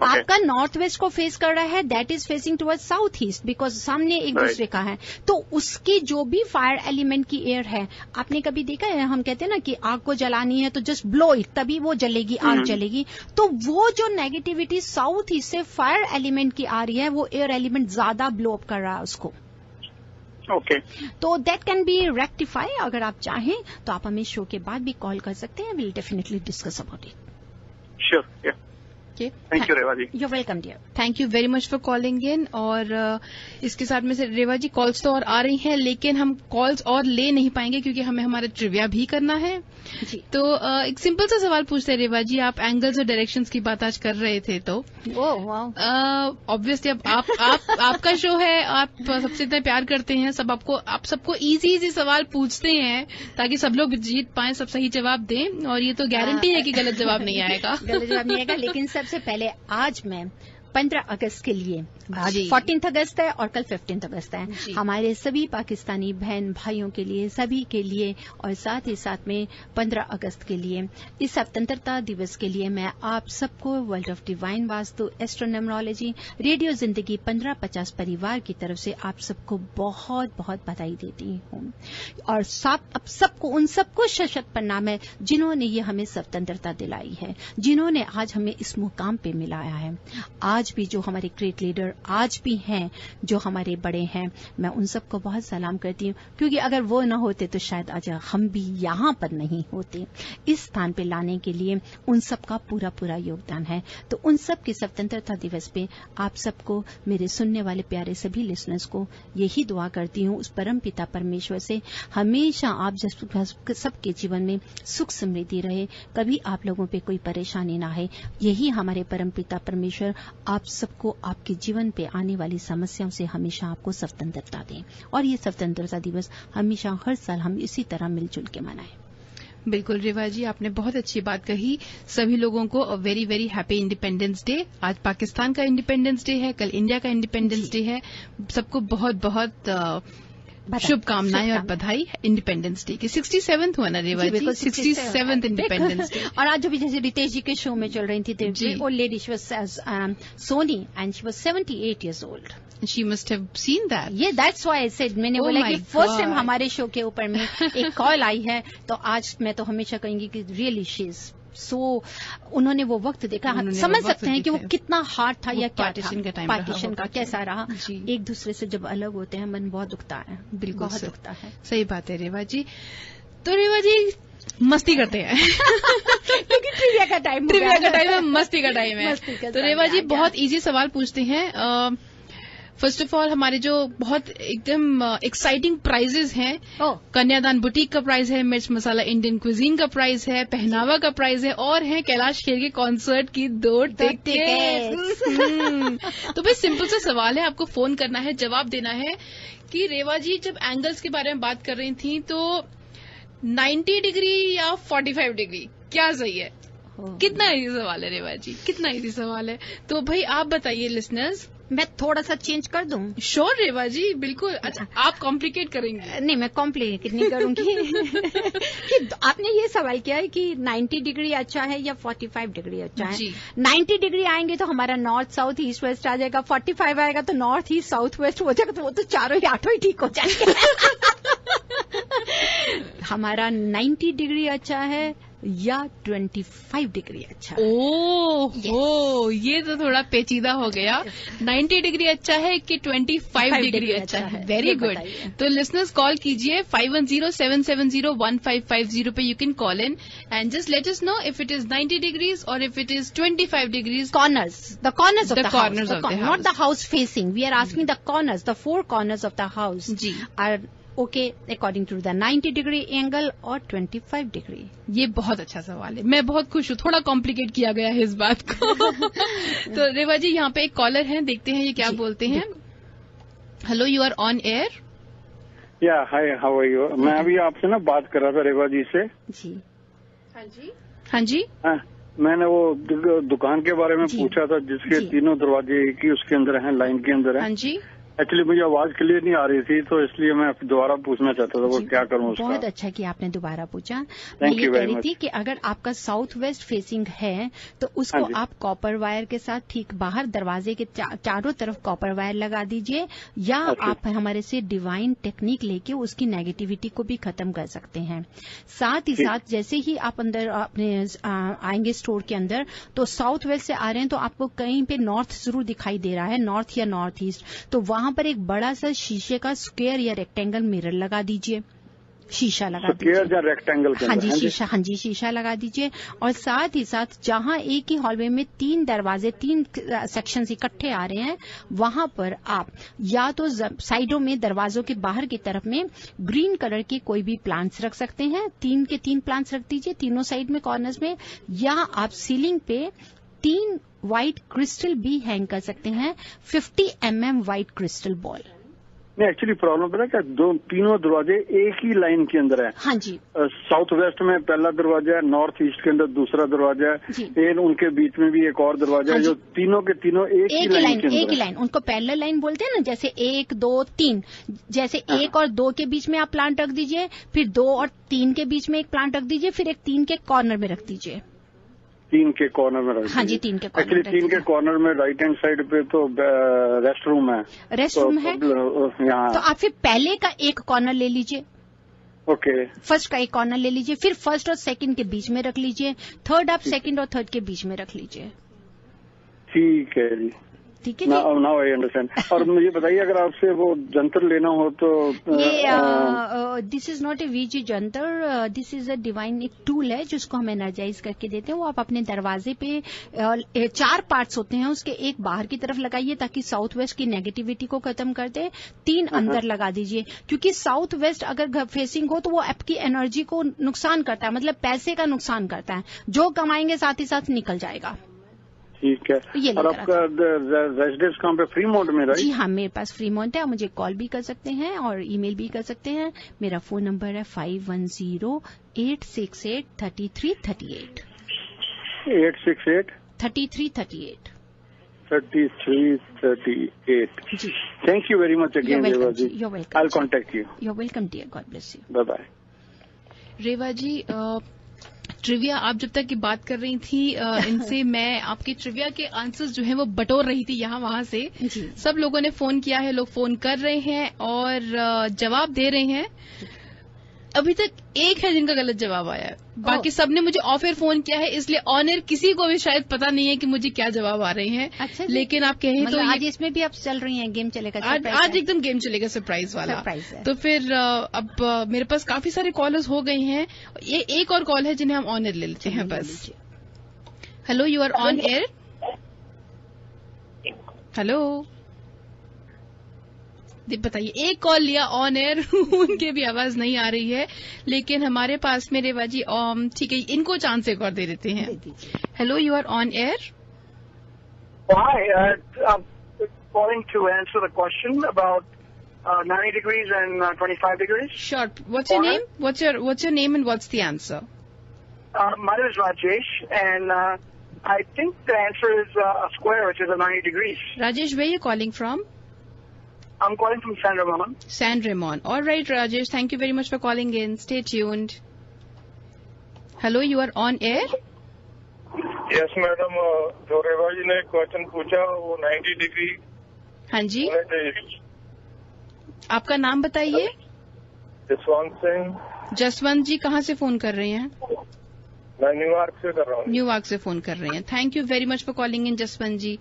आपका नॉर्थ वेस्ट को फेस कर रहा है, that is facing towards south east, because सामने एक दूसरे का है। तो उसकी जो भी फायर एलिमेंट की एयर है, आपने कभी देखा है, हम कहते हैं ना कि आग को जलानी है तो जस्ट ब्लो इट, तभी वो जलेगी, आग जलेगी। तो वो जो नेगेटिविटी साउथ ईस्ट से फायर एलिमेंट की आ रही है, वो एयर एलिमेंट ज्यादा ब्लो अप कर रहा है उसको। ओके, तो दैट कैन बी रेक्टिफाई। अगर आप चाहें तो आप हमें शो के बाद भी कॉल कर सकते हैं, will definitely discuss about it. Sure. Thank you Reva ji. You welcome dear. Thank you very much for calling in. और इसके साथ में से रेवा जी कॉल्स तो और आ रही हैं, लेकिन हम कॉल्स और ले नहीं पाएंगे क्योंकि हमें हमारा ट्रिविया भी करना है जी। तो एक सिंपल सा सवाल पूछते हैं रेवा जी, आप एंगल्स और डायरेक्शंस की बात आज कर रहे थे, तो ऑब्वियसली अब आपका शो है, आप सबसे इतना प्यार करते हैं, आप सबको इजी सवाल पूछते हैं ताकि सब लोग जीत पाएं, सब सही जवाब दें, और ये तो गारंटी है कि गलत जवाब नहीं आएगा। गलत जवाब नहीं आएगा। लेकिन सबसे पहले आज मैं 15 अगस्त के लिए, आज 14 अगस्त है और कल 15 अगस्त है, हमारे सभी पाकिस्तानी बहन भाइयों के लिए, सभी के लिए, और साथ ही साथ में 15 अगस्त के लिए, इस स्वतंत्रता दिवस के लिए मैं आप सबको world of divine Vastu astronumerology radio Zindagi 1550 परिवार की तरफ से आप सबको बहुत बहुत बधाई देती हूँ। और अब सबको, उन सबको शत प्रणाम है जिन्होंने ये हमें स्वतंत्रता दिलाई है, जिन्होंने आज हमें इस मुकाम पे मिलाया है। आज भी जो हमारे ग्रेट लीडर आज भी हैं, जो हमारे बड़े हैं, मैं उन सबको बहुत सलाम करती हूँ, क्योंकि अगर वो न होते तो शायद आज हम भी यहाँ पर नहीं होते। इस स्थान पे लाने के लिए उन सबका पूरा पूरा योगदान है। तो उन सब के स्वतंत्रता दिवस पे आप सबको, मेरे सुनने वाले प्यारे सभी लिसनर्स को यही दुआ करती हूँ, उस परम पिता परमेश्वर से हमेशा आप सबके जीवन में सुख समृद्धि रहे, कभी आप लोगों पे कोई परेशानी ना आए। यही हमारे परम पिता परमेश्वर आप सबको आपके जीवन पे आने वाली समस्याओं से हमेशा आपको स्वतंत्रता दें, और ये स्वतंत्रता दिवस हमेशा हर साल हम इसी तरह मिलजुल के मनाएं। बिल्कुल रेवा जी, आपने बहुत अच्छी बात कही। सभी लोगों को very very happy independence day. आज पाकिस्तान का इंडिपेंडेंस डे है, कल इंडिया का इंडिपेंडेंस डे है। सबको बहुत बहुत शुभकामनाएं और बधाई इंडिपेंडेंस डे की। 67th हुआ ना रेवा जी, 67th इंडिपेंडेंस डे। और आज जो भी जैसे रितेश जी के शो में चल रही थी, old lady, she was Soni and she was 78 years old. She must have seen that. Yeah, that's why I said, मैंने बोला कि फर्स्ट टाइम हमारे शो के ऊपर में एक कॉल आई है, तो आज मैं तो हमेशा कहेंगी कि रियली शी इज उन्होंने वो वक्त देखा, समझ सकते हैं कि वो कितना हार्ड था या क्या था, पार्टीशन का कैसा रहा। एक दूसरे से जब अलग होते हैं मन बहुत दुखता है, बिल्कुल बहुत दुखता है। सही बात है रेवा जी। तो रेवा जी मस्ती करते हैं क्योंकि ट्रिविया का टाइम है, मस्ती का टाइम है। तो रेवा जी बहुत इजी सवाल पूछते हैं। फर्स्ट ऑफ ऑल, हमारे जो बहुत एकदम एक्साइटिंग प्राइजेस हैं, कन्यादान बुटीक का प्राइज है, मिर्च मसाला इंडियन क्विजीन का प्राइज है, पहनावा का प्राइज है, और है कैलाश खेर के कॉन्सर्ट की 2 टिकट। तो भाई सिंपल सा सवाल है, आपको फोन करना है, जवाब देना है कि रेवा जी जब एंगल्स के बारे में बात कर रही थी तो 90 डिग्री या 45 डिग्री क्या सही है? कितना इजी सवाल है रेवा जी, कितना इजी सवाल है। तो भाई आप बताइए लिसनर्स। मैं थोड़ा सा चेंज कर दूं? श्योर रेवा जी, बिल्कुल। अच्छा, आप कॉम्प्लिकेट करेंगे? नहीं, मैं कॉम्प्लिकेट नहीं करूंगी। कि आपने ये सवाल किया है कि 90 डिग्री अच्छा है या 45 डिग्री अच्छा है। 90 डिग्री आएंगे तो हमारा नॉर्थ साउथ ईस्ट वेस्ट आ जाएगा, 45 आएगा तो नॉर्थ ईस्ट साउथ वेस्ट हो जाएगा, तो वो तो चारों ही आठों ही ठीक हो जाएंगे। हमारा 90 डिग्री अच्छा है या 25 डिग्री अच्छा है? ओह, ये तो थोड़ा पेचीदा हो गया। 90 डिग्री अच्छा है कि 25 डिग्री अच्छा है? Very good. तो लिसनर्स कॉल कीजिए 5107701550 पे। You can call in and just let us know if it is 90 degrees और if it is 25 degrees. Corners, the corners of the house, not the house facing. We are asking the corners, the 4 corners of the house are okay according to the 90 degree angle और 25 degree. ये बहुत अच्छा सवाल है, मैं बहुत खुश हूँ। थोड़ा कॉम्प्लिकेट किया गया है इस बात को। तो रेवा जी यहाँ पे एक कॉलर हैं, देखते हैं ये क्या बोलते हैं। Hello, you are on air. या हाय, हाउ आर यू? मैं अभी आपसे ना बात कर रहा था रेवा जी से। जी हाँ जी, हाँ जी। मैंने वो दुकान के बारे में पूछा था जिसके तीनों दरवाजे एक ही उसके अंदर हैं, लाइन के अंदर है। हाँ जी। एक्चुअली मुझे आवाज क्लियर नहीं आ रही थी, तो इसलिए मैं दोबारा पूछना चाहता था वो क्या करूं उसका। बहुत अच्छा कि आपने दोबारा पूछा। मैं ये कह रही थी कि अगर आपका साउथ वेस्ट फेसिंग है तो उसको आप कॉपर वायर के साथ ठीक बाहर दरवाजे के चारों तरफ कॉपर वायर लगा दीजिए, या आप हमारे से डिवाइन टेक्निक लेके उसकी नेगेटिविटी को भी खत्म कर सकते हैं। साथ ही साथ जैसे ही आप अंदर अपने आएंगे स्टोर के अंदर, तो साउथ वेस्ट से आ रहे हैं तो आपको कहीं पे नॉर्थ जरूर दिखाई दे रहा है, नॉर्थ या नॉर्थ ईस्ट, तो वहां पर एक बड़ा सा शीशे का स्क्वायर या रेक्टेंगल मिरर लगा दीजिए। शीशा लगा दीजिए। या रेक्टेंगल के हाँ जी, शीशा, हाँ जी, शीशा लगा दीजिए। और साथ ही साथ जहां एक ही हॉलवे में 3 दरवाजे, 3 सेक्शन इकट्ठे आ रहे हैं, वहां पर आप या तो साइडों में दरवाजों के बाहर की तरफ में ग्रीन कलर के कोई भी प्लांट्स रख सकते हैं। 3 के 3 प्लांट्स रख दीजिए तीनों साइड में, कॉर्नर्स में। या आप सीलिंग पे 3 व्हाइट क्रिस्टल भी हैंग कर सकते हैं, 50 mm व्हाइट क्रिस्टल बॉल। नहीं, एक्चुअली प्रॉब्लम पता क्या, तीनों दरवाजे एक ही लाइन के अंदर है। हाँ जी। साउथ वेस्ट में पहला दरवाजा है, नॉर्थ ईस्ट के अंदर दूसरा दरवाजा है, फिर उनके बीच में भी एक और दरवाजा है, जो तीनों के तीनों एक ही लाइन के अंदर है। एक ही लाइन, उनको पैरेलल लाइन बोलते हैं ना, जैसे 1 2 3, जैसे 1 और 2 के बीच में आप प्लांट रख दीजिए, फिर 2 और 3 के बीच में एक प्लांट रख दीजिए, फिर एक 3 के कॉर्नर में रख दीजिए। 3 के कॉर्नर में रख। हाँ जी, 3 के कॉर्नर। एक्चुअली 3 के कॉर्नर में राइट हैंड साइड पे तो रेस्ट रूम है। रेस्ट रूम है यहाँ, तो आप फिर पहले का एक कॉर्नर ले लीजिए। ओके। फर्स्ट का एक कॉर्नर ले लीजिए, फिर फर्स्ट और सेकंड के बीच में रख लीजिए, थर्ड आप सेकंड और थर्ड के बीच में रख लीजिए। ठीक है जी, ठीक है। Now I understand. और मुझे बताइए, अगर आपसे वो जंतर लेना हो तो ये दिस इज नॉट ए वीजी jantar, this is a divine, एक टूल है जिसको हम एनर्जाइज करके देते हैं। वो आप अपने दरवाजे पे 4 पार्ट्स होते हैं उसके, एक बाहर की तरफ लगाइए ताकि साउथ वेस्ट की नेगेटिविटी को खत्म कर दे, 3 अंदर लगा दीजिए, क्योंकि साउथ वेस्ट अगर फेसिंग हो तो वो आपकी एनर्जी को नुकसान करता है, मतलब पैसे का नुकसान करता है, जो कमाएंगे साथ ही साथ निकल जाएगा। ठीक है। और आपका रेजिडेंस कहाँ पे? फ्रीमोंट में, राइट? जी हाँ, मेरे पास फ्रीमोंट है। आप मुझे कॉल भी कर सकते हैं और ईमेल भी कर सकते हैं। मेरा फोन नंबर है 5108683338। 868 3338। 3338 जी। Thank you very much again Reva ji. You're welcome. I'll contact you. You're welcome, dear. God bless you. Bye bye. Reva ji, trivia आप जब तक की बात कर रही थी, इनसे मैं आपके ट्रिविया के आंसर्स जो हैं वो बटोर रही थी यहाँ वहां से। सब लोगों ने फोन किया है, लोग फोन कर रहे हैं और जवाब दे रहे हैं। अभी तक एक है जिनका गलत जवाब आया है, बाकी सबने मुझे ऑफ एयर फोन किया है, इसलिए ऑन एयर किसी को भी शायद पता नहीं है कि मुझे क्या जवाब आ रहे हैं। अच्छा, लेकिन आप कहें तो आज इसमें भी आप चल रही हैं, गेम चलेगा आज एकदम गेम चलेगा, सरप्राइज वाला। तो फिर अब मेरे पास काफी सारे कॉलर्स हो गए हैं, ये एक और कॉल है जिन्हें हम ऑन एयर ले लेते हैं बस। Hello, you are on air. Hello, बताइए। एक कॉल लिया ऑन एयर, उनके भी आवाज नहीं आ रही है, लेकिन हमारे पास में रेवा जी, ठीक है, इनको चांस एक और दे देते हैं। Hello, you are on air. Hi, I'm calling to answer the question about 90 degrees and 25 degrees. Sure. What's your name? What's your name and what's the answer? My name is Rajesh, and I think the answer is a square, which is a 90 degrees. Rajesh, where are you calling from? I'm calling from San Ramon. San Ramon. All right, Rajesh. Thank you very much for calling in. Stay tuned. Hello, you are on air. Yes, madam. जो रेवा जी ने question पूछा वो 90 degree. हाँ जी। आपका नाम बताइए। जसवंत सिंह। जसवंत जी कहाँ से फोन कर रहे हैं? मैं न्यूयॉर्क से कर रहा हूँ। न्यूयॉर्क से फोन कर रहे हैं। Thank you very much for calling in Jaswant ji.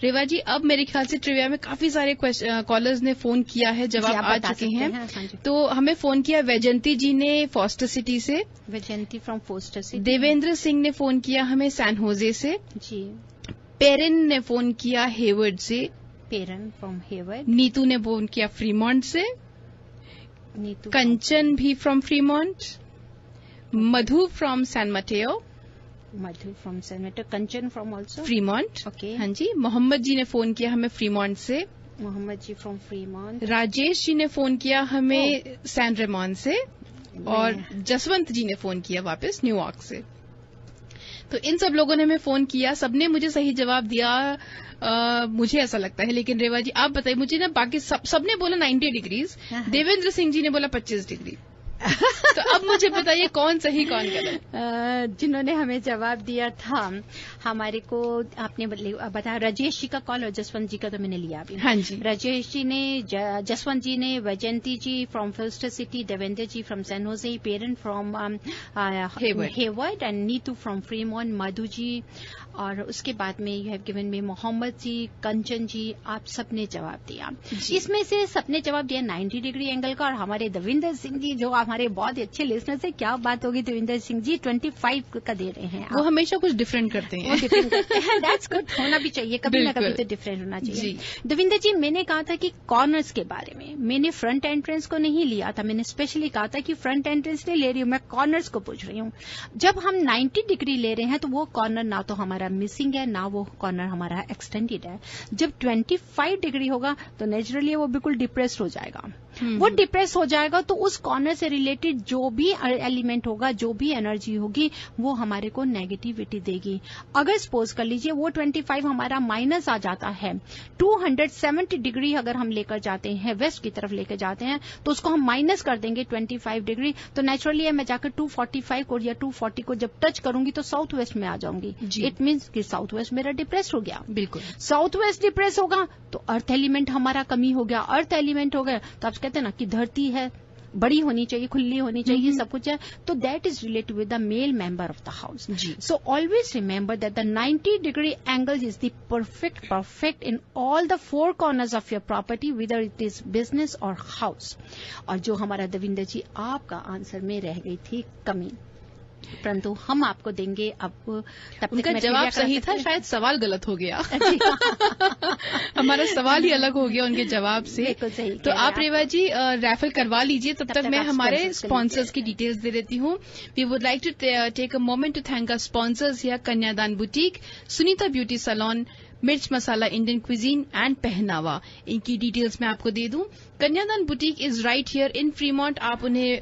Reva ji, अब मेरे ख्याल से ट्रिविया में काफी सारे कॉलर्स ने फोन किया है, जवाब आ चुके हैं। तो हमें फोन किया वैजयंती जी ने फॉस्टर सिटी से। Vaijayanti from Foster City. Devendra Singh ने फोन किया हमें सैन होजे से। जी। पेरन ने फोन किया हेवर्ड से। पेरन फ्रॉम हेवर्ड। नीतू ने फोन किया फ्रीमॉन्ट से। नीतू। कंचन भी from Fremont. Madhu from San Mateo. Madhu from San Mateo. Kanchan from also Fremont. Okay. हाँ जी। मोहम्मद जी ने फोन किया हमें फ्रीमॉन्ट से। मोहम्मद जी फ्रॉम फ्रीमॉन्ट। राजेश जी ने फोन किया हमें सैन रेमॉन से। और जसवंत जी ने फोन किया वापस न्यूयॉर्क से। तो इन सब लोगों ने हमें फोन किया, सबने मुझे सही जवाब दिया, मुझे ऐसा लगता है। लेकिन रेवा जी आप बताइए मुझे ना, बाकी सबने बोला 90 डिग्रीज, देवेंद्र सिंह जी ने बोला 25 डिग्री। तो अब मुझे बताइए कौन सही कौन गलत। जिन्होंने हमें जवाब दिया था हमारे को, आपने बताया राजेश जी का कॉल और जसवंत जी का तो मैंने लिया अभी। हाँ जी। राजेश जी ने, जसवंत जी ने, Vaijayanti ji from Foster City, Devendra ji from San Jose, पेरन from Hayward and Neetu from Fremont, Madhu ji और उसके बाद में you have given me Mohammed ji, Kanchan ji, आप सबने जवाब दिया। इसमें से सबने जवाब दिया 90 डिग्री एंगल का। और हमारे देविंदर सिंह जी जो हमारे बहुत अच्छे लिसनर से, क्या बात होगी देविंदर सिंह जी, 25 का दे रहे हैं। वो हमेशा कुछ डिफरेंट करते हैं। दैट्स गुड, होना भी चाहिए, कभी ना कभी तो डिफरेंट होना चाहिए। देविंदर जी, मैंने कहा था कि कॉर्नर्स के बारे में, मैंने फ्रंट एंट्रेंस को नहीं लिया था, मैंने स्पेशली कहा था कि फ्रंट एंट्रेंस नहीं ले रही हूं, मैं कॉर्नर्स को पूछ रही हूं। जब हम 90 डिग्री ले रहे हैं तो वो कॉर्नर ना तो हमारा मिसिंग है, ना वो कॉर्नर हमारा एक्सटेंडेड है। जब 25 डिग्री होगा तो नेचुरली वो बिल्कुल डिप्रेस हो जाएगा। वो डिप्रेस हो जाएगा तो उस कॉर्नर से रिलेटेड जो भी एलिमेंट होगा, जो भी एनर्जी होगी, वो हमारे को नेगेटिविटी देगी। अगर सपोज कर लीजिए वो 25 हमारा माइनस आ जाता है, 270 डिग्री अगर हम लेकर जाते हैं, वेस्ट की तरफ लेकर जाते हैं, तो उसको हम माइनस कर देंगे 25 डिग्री, तो नेचुरली मैं जाकर 245 को या 240 को जब टच करूंगी तो साउथ वेस्ट में आ जाऊंगी। इट मीन्स कि साउथ वेस्ट मेरा डिप्रेस हो गया। बिल्कुल, साउथ वेस्ट डिप्रेस होगा तो अर्थ एलिमेंट हमारा कमी हो गया। अर्थ एलिमेंट हो गया तो आप कहते हैं ना कि धरती है, बड़ी होनी चाहिए, खुली होनी चाहिए, सब कुछ है, तो that is related with the male member of the house. So always remember that the 90 degree angle is the perfect in all the 4 corners of your property, whether it is business और house. और जो हमारा देविंदर जी आपका answer में रह गई थी कमी, परंतु हम आपको देंगे। अब उनका जवाब सही था, शायद सवाल गलत हो गया। हमारा सवाल ही अलग हो गया उनके जवाब से। तो आप रेवा जी रैफल करवा लीजिए, तब तक मैं हमारे स्पॉन्सर्स की डिटेल्स दे देती हूँ। We would like to take a moment to thank our sponsors here, Kanyadaan boutique, Sunita beauty salon, Mirch Masala Indian cuisine and पहनावा। इनकी डिटेल्स मैं आपको दे दूं। कन्यादान boutique is right here in Fremont. आप उन्हें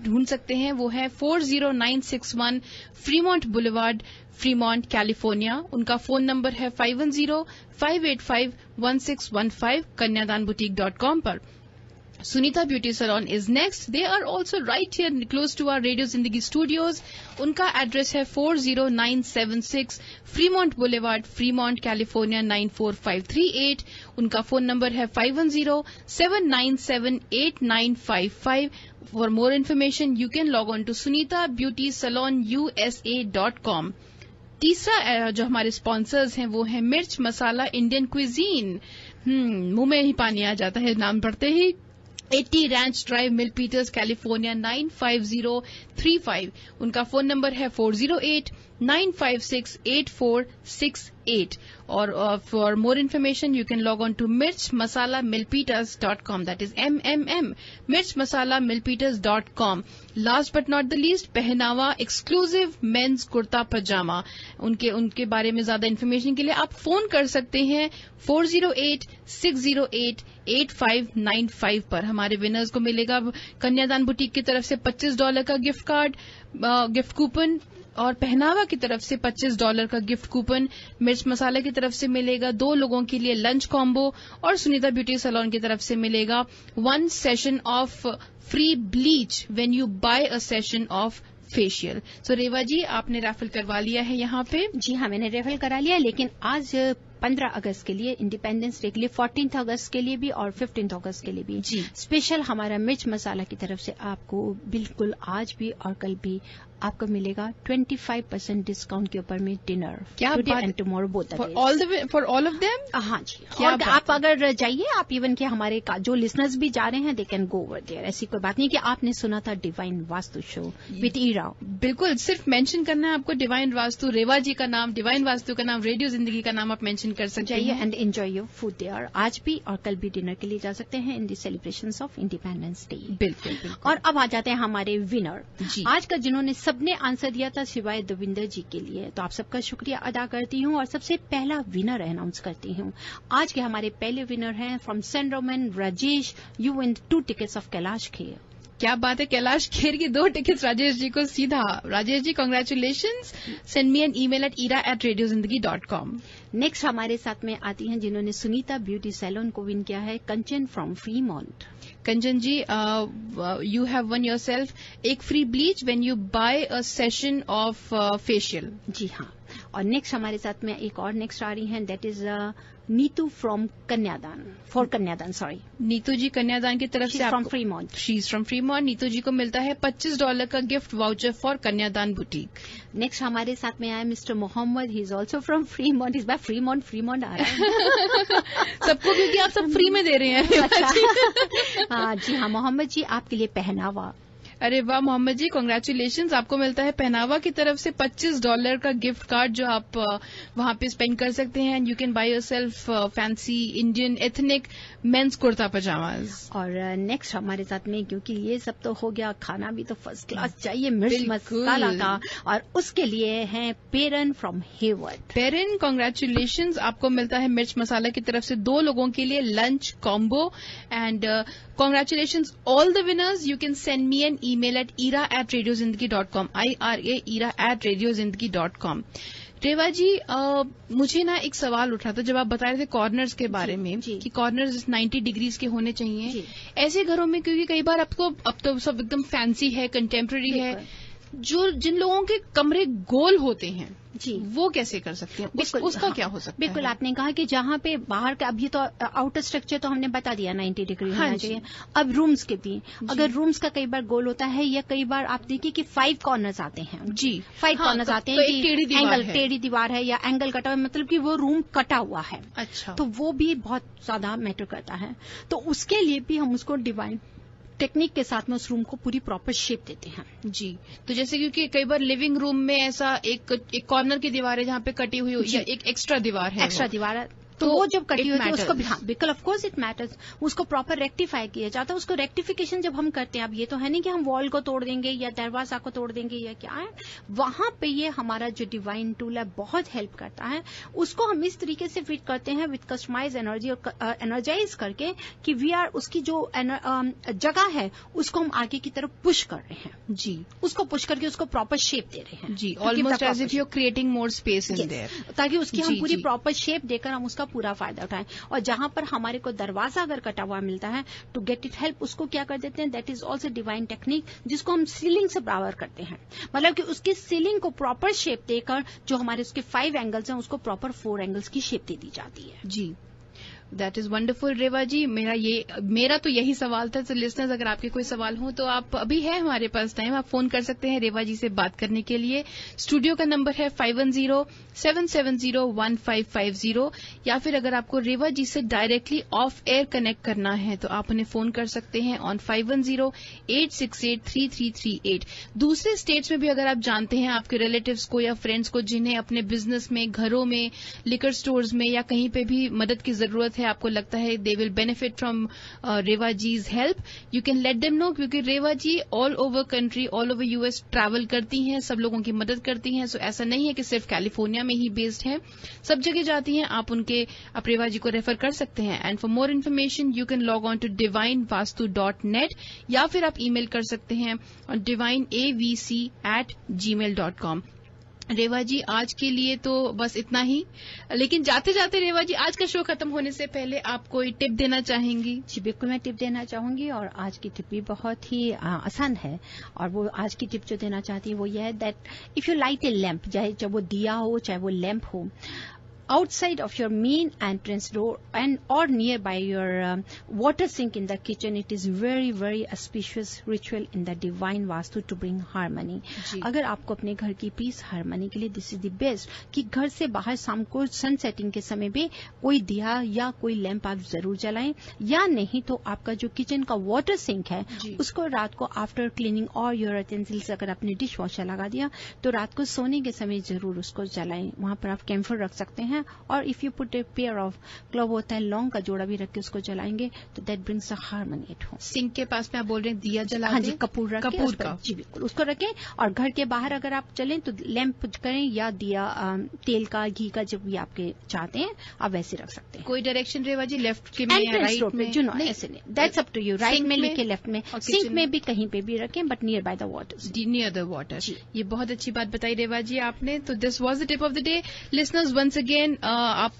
ढूंढ सकते हैं, वो है 40961 फ्रीमॉन्ट बुलेवार्ड, फ्रीमॉन्ट, कैलिफोर्निया। उनका फोन नंबर है 510-585-1615, kanyadanboutique.com पर। Sunita Beauty Salon is next. They are also right here close to our Radio Zindagi Studios. उनका एड्रेस है 40976 Fremont Boulevard, Fremont, California 94538. उनका फोन नंबर है 510-797-8955. For more information, you can log on to sunitabeautysalon.usa.com. तीसरा जो हमारे sponsors हैं वो है मिर्च मसाला इंडियन क्विजीन। मुंह में ही पानी आ जाता है नाम पढ़ते ही। 80 रैंच ड्राइव, मिलपीटर्स, कैलिफोर्निया 95035। उनका फोन नंबर है 408-956-8468। और for more information you can log on to mirchmasalamilpeters.com, that is MMM, mirchmasalamilpeters.com. Last but not the least, Pehnava exclusive men's kurta pajama. उनके बारे में ज्यादा इन्फॉर्मेशन के लिए आप फोन कर सकते हैं 408-608-8595 पर। हमारे विनर्स को मिलेगा कन्यादान बुटीक की तरफ से $25 का गिफ्ट कार्ड, गिफ्ट कूपन, और पहनावा की तरफ से $25 का गिफ्ट कूपन। मिर्च मसाला की तरफ से मिलेगा 2 लोगों के लिए लंच कॉम्बो, और सुनीता ब्यूटी सैलून की तरफ से मिलेगा 1 session of free bleach when you buy a session of facial. So Reva ji, आपने रैफल करवा लिया है यहाँ पे? जी हाँ, मैंने रैफल करा लिया, लेकिन आज 15 अगस्त के लिए, इंडिपेंडेंस डे के लिए, 14 अगस्त के लिए भी और 15 अगस्त के लिए भी जी स्पेशल हमारा मिर्च मसाला की तरफ से आपको बिल्कुल आज भी और कल भी आपको मिलेगा 25% डिस्काउंट के ऊपर में डिनर। क्या today and tomorrow both for all of them? हाँ जी। और आप अगर जाइए, आप इवन के हमारे जो लिसनर्स भी जा रहे हैं, they can go over there. ऐसी कोई बात नहीं कि आपने सुना था divine vastu show with Ira. बिल्कुल, सिर्फ मेंशन करना है आपको डिवाइन वास्तु, रेवा जी का नाम, डिवाइन वास्तु का नाम, रेडियो जिंदगी का नाम आप मेंशन कर सकते हैं and enjoy your food there. आज भी और कल भी डिनर के लिए जा सकते हैं in the celebrations of independence day. बिल्कुल। और अब आ जाते हैं हमारे विनर आज का, जिन्होंने सबने आंसर दिया था सिवाय देविंदर जी के लिए। तो आप सबका शुक्रिया अदा करती हूं और सबसे पहला विनर अनाउंस करती हूं। आज के हमारे पहले विनर हैं from San Ramon, Rajesh. You win 2 tickets of Kailash Kher. क्या बात है, कैलाश खेर की 2 टिकट्स राजेश जी को सीधा। Rajesh ji, congratulations. Send me an email at ira@radiozindagi.com। Next हमारे साथ में आती हैं जिन्होंने सुनीता ब्यूटी सैलून को विन किया है, Kanchan from Fremont. Kanchan ji, you have won yourself एक free bleach when you buy a session of facial. जी हाँ, और नेक्स्ट हमारे साथ में एक और नेक्स्ट आ रही हैं, that is Neetu from Kanyadaan, for Kanyadaan, sorry. Neetu ji Kanyadaan की तरफ से from Fremont. She is from Fremont. Neetu ji को मिलता है $25 का gift voucher for Kanyadaan boutique. Next हमारे साथ में आया mister Mohammad, he is also from Fremont. इस बार फ्रीमॉन्ट आ रहा है सबको, क्योंकि आप सब फ्री में दे रहे हैं। अच्छा जी हाँ मोहम्मद जी, आपके लिए पहनावा। अरे वाह मोहम्मद जी, कांग्रेचुलेशंस, आपको मिलता है पहनावा की तरफ से $25 का गिफ्ट कार्ड, जो आप वहां पे स्पेंड कर सकते हैं। And you can buy yourself fancy Indian ethnic men's kurta pajamas. और नेक्स्ट हमारे साथ में, क्योंकि ये सब तो हो गया, खाना भी तो फर्स्ट क्लास चाहिए, मिर्च मसाला का, और उसके लिए हैं पेरन फ्रॉम हेवर्ड। पेरन, कांग्रेचुलेशंस, आपको मिलता है मिर्च मसाला की तरफ से 2 लोगों के लिए lunch combo. And congratulations all the winners. You can send me an email at ira@radiozindagi.com, ira@radiozindagi.com. रेवा जी, मुझे ना एक सवाल उठा था जब आप बता रहे थे कॉर्नर्स के बारे में कि कॉर्नर्स 90 डिग्रीज के होने चाहिए ऐसे घरों में, क्योंकि कई बार अब तो सब एकदम फैंसी है, कंटेम्प्रेरी है, जिन लोगों के कमरे गोल होते हैं जी, वो कैसे कर सकते हैं? उसका क्या हो सकता है? बिल्कुल, आपने कहा कि जहां पे बाहर का, अभी तो आउटर स्ट्रक्चर तो हमने बता दिया 90 डिग्री होना चाहिए। अब रूम्स के भी, अगर रूम्स का कई बार गोल होता है, या कई बार आप देखिए कि 5 कॉर्नर्स आते हैं जी, 5 कॉर्नर्स आते हैं कि टेढ़ी दीवार है या एंगल कटा हुआ, मतलब कि वो रूम कटा हुआ है। अच्छा, तो वो भी बहुत ज्यादा मैटर करता है। तो उसके लिए भी हम उसको डिवाइन टेक्निक के साथ में उस रूम को पूरी प्रॉपर शेप देते हैं जी। तो जैसे क्योंकि कई बार लिविंग रूम में ऐसा एक कॉर्नर की दीवार है जहाँ पे कटी हुई हो, या एक एक्स्ट्रा दीवार है, तो वो जब कटी होती है उसको भी, हाँ बिल्कुल, ऑफ कोर्स इट मैटर्स, उसको प्रॉपर रेक्टिफाई किया जाता है। उसको रेक्टिफिकेशन जब हम करते हैं, अब ये तो है नहीं कि हम वॉल को तोड़ देंगे या दरवाजा को तोड़ देंगे या क्या है, वहां पे ये हमारा जो डिवाइन टूल है बहुत हेल्प करता है। उसको हम इस तरीके से फिट करते हैं विद कस्टमाइज एनर्जी और एनर्जाइज करके कि वी आर उसकी जो जगह है उसको हम आगे की तरफ पुश कर रहे हैं जी, उसको पुश करके उसको प्रॉपर शेप दे रहे हैं जी, almost as if you are creating more space in there, ताकि उसकी हम पूरी प्रॉपर शेप देकर हम उसका पूरा फायदा उठाएं। और जहां पर हमारे को दरवाजा अगर कटा हुआ मिलता है, टू गेट इट हेल्प, उसको क्या कर देते हैं, that is also divine technique, जिसको हम सीलिंग से पावर करते हैं। मतलब कि उसकी सीलिंग को प्रॉपर शेप देकर जो हमारे उसके 5 एंगल्स हैं, उसको प्रॉपर 4 एंगल्स की शेप दे दी जाती है जी। दैट इज वंडरफुल रेवा जी। मेरा तो यही सवाल था। तो लिसनर्स, अगर आपके कोई सवाल हो तो आप, अभी है हमारे पास टाइम, आप फोन कर सकते हैं रेवा जी से बात करने के लिए। स्टूडियो का नंबर है 510-770-1550, या फिर अगर आपको रेवा जी से डायरेक्टली ऑफ एयर कनेक्ट करना है तो आप उन्हें फोन कर सकते हैं ऑन 510-868-3338। दूसरे स्टेट्स में भी अगर आप जानते हैं आपके रिलेटिव्स को या फ्रेंड्स को जिन्हें अपने बिजनेस में, घरों में, लिकर स्टोर्स में या कहीं पे भी मदद की जरूरत है, आपको लगता है they will benefit from Reva ji's help, you can let them know, क्योंकि Reva ji all over country, all over US travel करती हैं, सब लोगों की मदद करती हैं। सो ऐसा नहीं है कि सिर्फ कैलिफोर्निया में ही बेस्ड है, सब जगह जाती हैं। आप रेवा जी को रेफर कर सकते हैं। And for more information you can log on to divinevastu.net, या फिर आप ईमेल कर सकते हैं ऑन divineavc@gmail.com। रेवा जी, आज के लिए तो बस इतना ही, लेकिन जाते जाते रेवा जी, आज का शो खत्म होने से पहले आप कोई टिप देना चाहेंगी? जी बिल्कुल, मैं टिप देना चाहूंगी, और आज की टिप भी बहुत ही आसान है। और वो आज की टिप जो देना चाहती हूँ वो ये है that if you light A lamp, चाहे वो दिया हो चाहे वो लैम्प हो, outside of your main entrance door and or nearby your water sink in the kitchen, it is very very auspicious ritual in the divine vastu to bring harmony. अगर आपको अपने घर की पीस हार्मनी के लिए, this is the best कि घर से बाहर शाम को सन सेटिंग के समय में कोई दिया या कोई लैंप आप जरूर जलाएं, या नहीं तो आपका जो किचन का वाटर सिंक है उसको रात को आफ्टर क्लीनिंग और योर यूटेंसिल्स, अगर आपने डिश वॉशर लगा दिया तो रात को सोने के समय जरूर उसको जलाएं। वहां पर आप कैम्फर रख सकते हैं, और if you put a pair of clove होता है, लौंग का जोड़ा भी रख के उसको जलाएंगे तो that brings a harmony at home. Sink के पास में आप बोल रहे हैं दिया जला, हाँ जी, कपूर रखें, कपूर का जी बिल्कुल, उसको रखें। और घर के बाहर अगर आप चलें तो लैंप करें, या दिया तेल का, घी का, जब भी आपके चाहते हैं आप वैसे रख सकते हैं। कोई डायरेक्शन रेवा जी, लेफ्ट के में या राइट में? जो ऐसे नहीं, that's up to you, right में लिखे, लेफ्ट में, सिंक में भी कहीं पे भी रखें, but near by the water, near the water. ये बहुत अच्छी बात बताई रेवा जी आपने। तो this was the tip of the day. Listeners, once again again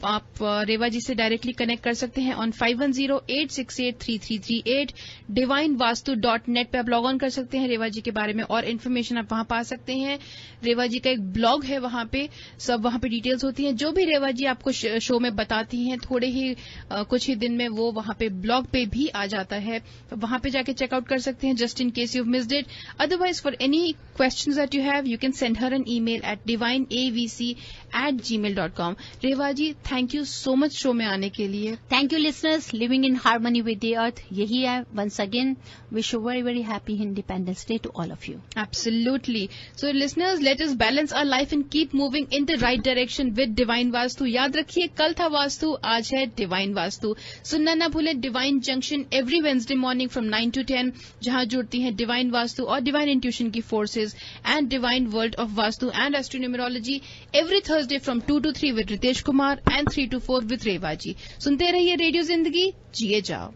आप रेवा जी से डायरेक्टली कनेक्ट कर सकते हैं ऑन 5108683338. divinevastu.net पे आप लॉग ऑन कर सकते हैं. रेवा जी के बारे में और इन्फॉर्मेशन आप वहां पा सकते हैं. रेवा जी का एक ब्लॉग है, वहां पे सब वहां पे डिटेल्स होती हैं. जो भी रेवा जी आपको शो में बताती हैं थोड़े ही कुछ ही दिन में वो वहां पे ब्लॉग पे भी आ जाता है. तो वहां पे जाके चेकआउट कर सकते हैं just in case you missed it. Otherwise for any questions that you have you can send her an email at divineavc@gmail.com. Reva ji, thank you so much show में आने के लिए. Thank you listeners. Living in harmony with the earth, यही है. Once again wish you very very happy independence day to all of you. Absolutely. So listeners, let us balance our life and keep moving in the right direction with divine vastu. याद रखिए, कल था वास्तु, आज है divine vastu. सुनना ना भूलें divine junction every Wednesday morning from 9 to 10, जहां जुड़ती हैं डिवाइन वास्तु और डिवाइन इंट्यूशन की forces and divine world of vastu and astronumerology every Thursday from 2 to 3 with Ritesh Kumar and 3 to 4 with Reva ji. सुनते रहिए रेडियो जिंदगी, जिए जाओ.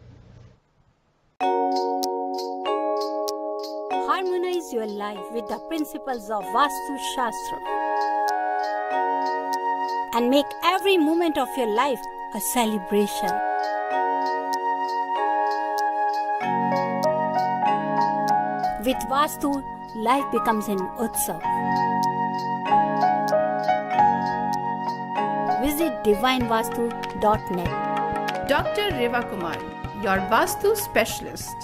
Harmonize your life with the principles of Vastu Shastra and make every moment of your life a celebration. With Vastu, life becomes an Utsav. Visit divinevastu.net. Dr. Reva Kumar, your Vastu specialist.